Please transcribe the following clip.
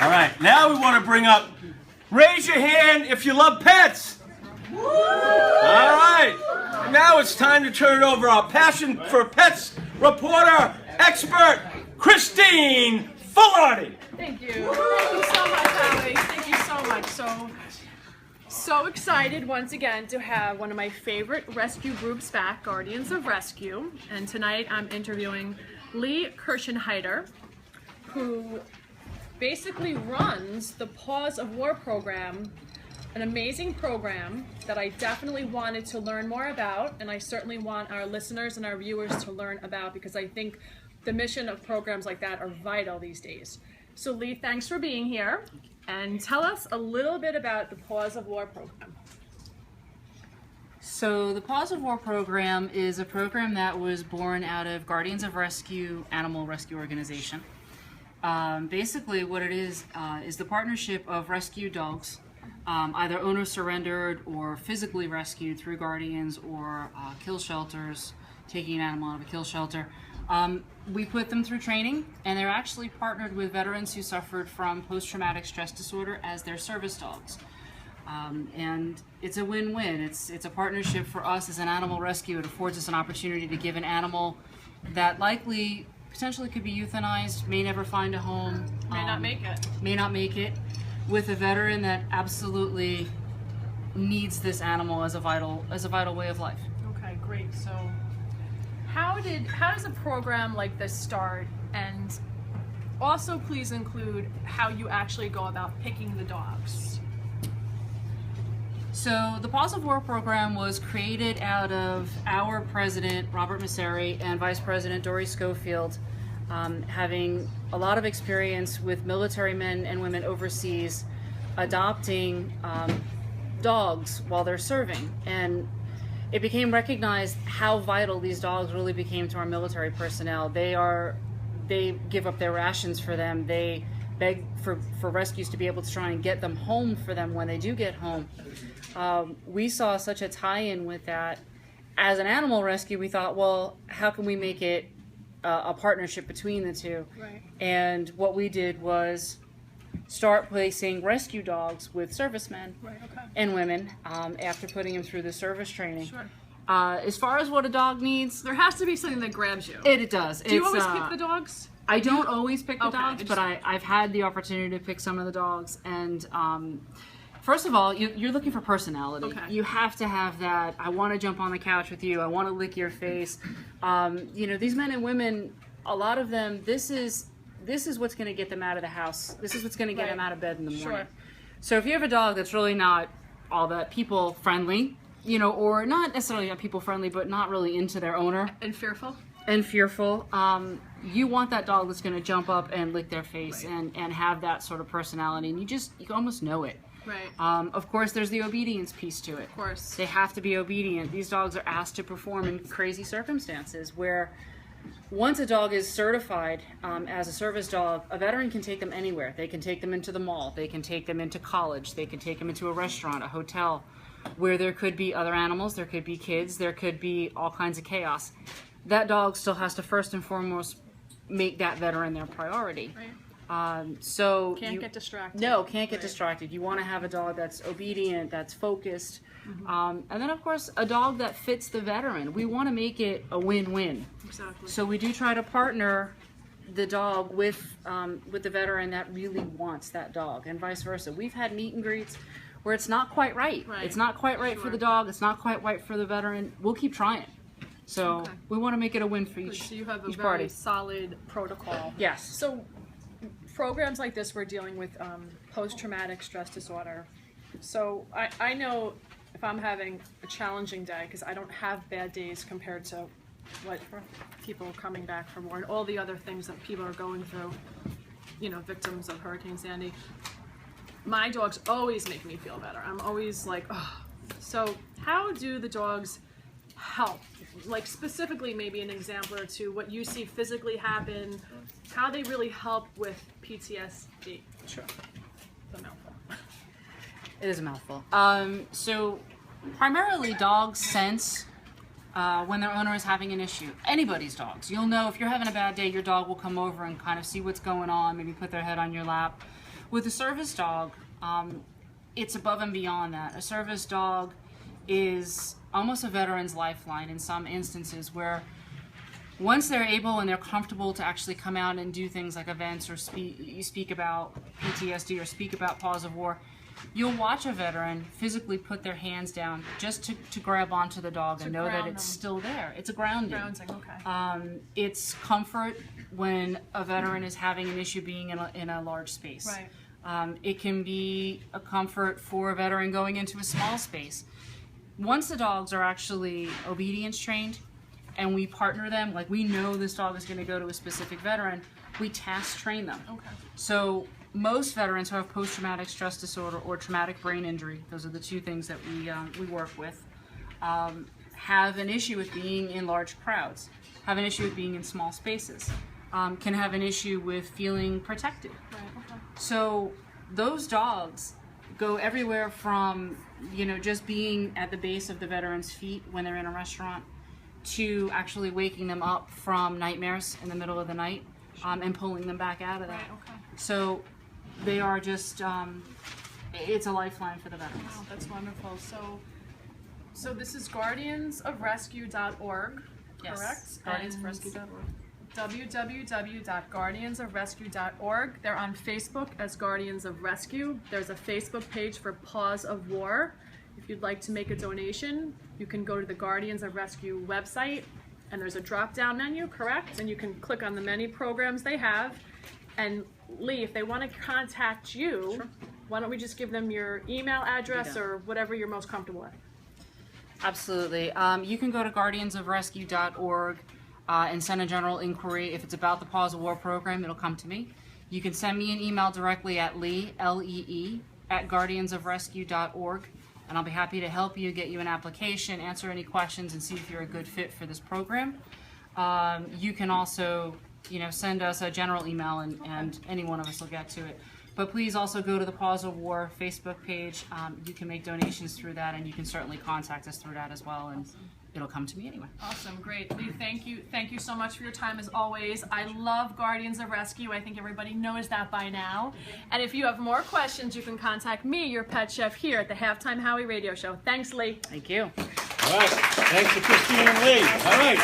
All right, now we want to bring up, raise your hand if you love pets. All right, now it's time to turn it over our passion for pets reporter, expert, Christine Fullerty. Thank you. Thank you so much, Howie. Thank you so much. So excited once again to have one of my favorite rescue groups back, Guardians of Rescue. And tonight I'm interviewing Lee Kirchenheiter, who basically runs the Paws of War program, an amazing program that I definitely wanted to learn more about, and I certainly want our listeners and our viewers to learn about, because I think the mission of programs like that are vital these days. So Lee, thanks for being here, and tell us a little bit about the Paws of War program. So the Paws of War program is a program that was born out of Guardians of Rescue Animal Rescue Organization. Basically what it is the partnership of rescue dogs, either owner surrendered or physically rescued through Guardians or kill shelters, taking an animal out of a kill shelter. We put them through training, and they're actually partnered with veterans who suffered from post-traumatic stress disorder as their service dogs. And it's a win-win. It's a partnership for us as an animal rescue. It affords us an opportunity to give an animal that likely potentially could be euthanized, may never find a home, May not make it, with a veteran that absolutely needs this animal as a vital way of life. Okay, great. So how does a program like this start? And also please include how you actually go about picking the dogs. So the Paws of War program was created out of our president, Robert Masseri, and vice president, Dory Schofield, having a lot of experience with military men and women overseas adopting dogs while they're serving. And it became recognized how vital these dogs really became to our military personnel. They give up their rations for them. They beg for rescues to be able to try and get them home for them when they do get home. We saw such a tie-in with that. As an animal rescue, we thought, well, how can we make it a partnership between the two? Right. And what we did was start placing rescue dogs with servicemen and women after putting them through the service training. Sure. As far as what a dog needs, There has to be something that grabs you. it does. Do you always pick the dogs? I don't always pick the Okay, dogs, but I've had the opportunity to pick some of the dogs. And first of all, you're looking for personality. Okay. You have to have that, I want to jump on the couch with you, I want to lick your face. These men and women, a lot of them, this is what's going to get them out of the house. This is what's going to get them out of bed in the morning. Sure. So if you have a dog that's really not all that people friendly, or not necessarily people friendly, but not really into their owner, And fearful? you want that dog that's going to jump up and lick their face and have that sort of personality, and you almost know it. Right. Of course, there's the obedience piece to it. Of course. They have to be obedient. These dogs are asked to perform in crazy circumstances where once a dog is certified as a service dog, a veteran can take them anywhere. They can take them into the mall. They can take them into college. They can take them into a restaurant, a hotel, where there could be other animals, there could be kids, there could be all kinds of chaos. That dog still has to first and foremost make that veteran their priority. Right. Can't get distracted. No, can't get distracted. You want to have a dog that's obedient, that's focused, and then of course a dog that fits the veteran. We want to make it a win-win. Exactly. So we do try to partner the dog with the veteran that really wants that dog, and vice versa. We've had meet and greets where it's not quite right. It's not quite right for the dog. It's not quite right for the veteran. We'll keep trying. So we want to make it a win for each So you have a each very party. solid protocol. Yes. So programs like this, we're dealing with post-traumatic stress disorder. So I know if I'm having a challenging day, because I don't have bad days compared to what people coming back from war and all the other things that people are going through, victims of Hurricane Sandy. My dogs always make me feel better. I'm always like, oh. So how do the dogs help? Like specifically maybe an example or two, what you see physically happen, how they really help with PTSD. Sure. The mouthful. It is a mouthful. So primarily dogs sense when their owner is having an issue. Anybody's dogs. You'll know if you're having a bad day, your dog will come over and kind of see what's going on, maybe put their head on your lap. With a service dog, it's above and beyond that. A service dog is almost a veteran's lifeline in some instances, where once they're able and they're comfortable to actually come out and do things like events or speak about PTSD or speak about Paws of War, you'll watch a veteran physically put their hands down just to grab onto the dog and know that it's still there. It's a grounding. Grounding, okay. It's comfort when a veteran is having an issue being in a large space. Right. It can be a comfort for a veteran going into a small space. Once the dogs are actually obedience trained, and we partner them, like we know this dog is going to go to a specific veteran, we task train them. Okay. So most veterans who have post-traumatic stress disorder or traumatic brain injury, those are the two things that we work with, have an issue with being in large crowds, have an issue with being in small spaces, can have an issue with feeling protected. Right, okay. So those dogs go everywhere from, just being at the base of the veteran's feet when they're in a restaurant, to actually waking them up from nightmares in the middle of the night, and pulling them back out of that. Right, okay. So they are just, it's a lifeline for the veterans. Wow, that's wonderful. So this is guardiansofrescue.org, Yes, correct? guardiansofrescue.org. www.guardiansofrescue.org. They're on Facebook as Guardians of Rescue. There's a Facebook page for Paws of War. If you'd like to make a donation, you can go to the Guardians of Rescue website, and there's a drop-down menu, correct? And you can click on the many programs they have. And Lee, if they want to contact you, Sure. why don't we just give them your email address or whatever you're most comfortable with? Absolutely. You can go to guardiansofrescue.org and send a general inquiry. If it's about the Paws of War program, it'll come to me. You can send me an email directly at Lee, L-E-E, at guardiansofrescue.org, and I'll be happy to help you, get you an application, answer any questions, and see if you're a good fit for this program. You can also, send us a general email, and any one of us will get to it. But please also go to the Paws of War Facebook page. You can make donations through that, and you can certainly contact us through that as well, and it'll come to me anyway. Awesome, great. Lee, thank you so much for your time as always. I love Guardians of Rescue. I think everybody knows that by now. And if you have more questions, you can contact me, your pet chef, here at the Halftime Howie Radio Show. Thanks, Lee. Thank you. All right. Thanks to Christine and Lee. All right.